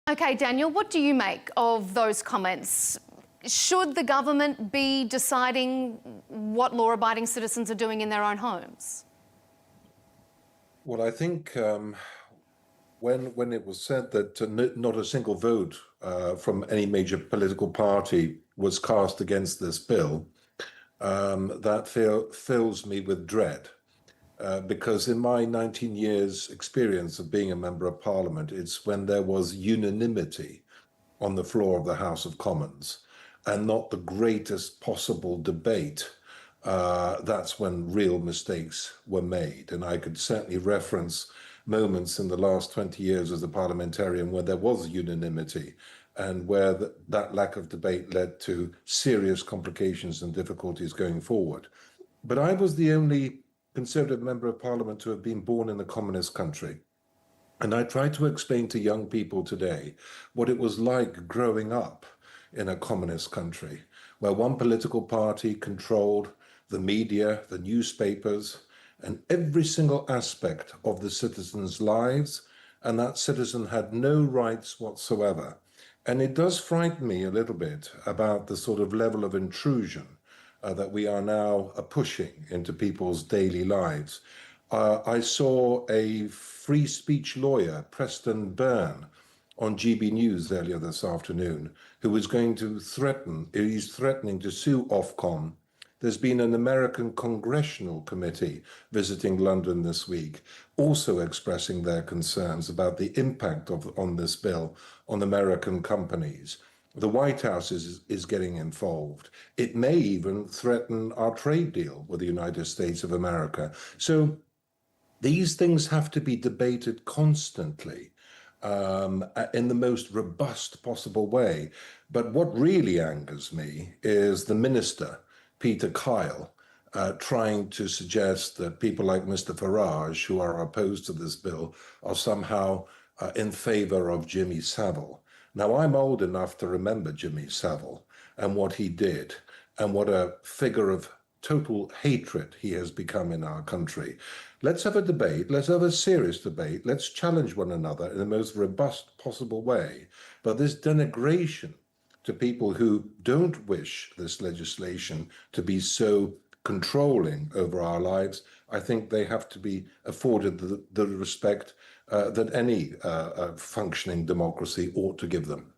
Okay, Daniel, what do you make of those comments? Should the government be deciding what law-abiding citizens are doing in their own homes? Well, I think when it was said that not a single vote from any major political party was cast against this bill, that fills me with dread. Because in my 19 years experience of being a member of parliament, it's when there was unanimity on the floor of the House of Commons and not the greatest possible debate, that's when real mistakes were made. And I could certainly reference moments in the last 20 years as a parliamentarian where there was unanimity and where that lack of debate led to serious complications and difficulties going forward. But I was the only Conservative member of parliament to have been born in a communist country. And I try to explain to young people today what it was like growing up in a communist country, where one political party controlled the media, the newspapers, and every single aspect of the citizens' lives, and that citizen had no rights whatsoever. And it does frighten me a little bit about the sort of level of intrusion that we are now pushing into people's daily lives. I saw a free speech lawyer, Preston Byrne, on GB News earlier this afternoon, who was going to he's threatening to sue Ofcom. There's been an American congressional committee visiting London this week, also expressing their concerns about the impact on this bill on American companies. The White House is getting involved. It may even threaten our trade deal with the United States of America. So these things have to be debated constantly in the most robust possible way. But what really angers me is the minister, Peter Kyle, trying to suggest that people like Mr. Farage, who are opposed to this bill, are somehow in favor of Jimmy Savile. Now, I'm old enough to remember Jimmy Savile and what he did and what a figure of total hatred he has become in our country. Let's have a debate. Let's have a serious debate. Let's challenge one another in the most robust possible way. But this denigration to people who don't wish this legislation to be so controlling over our lives, I think they have to be afforded the respect that any functioning democracy ought to give them.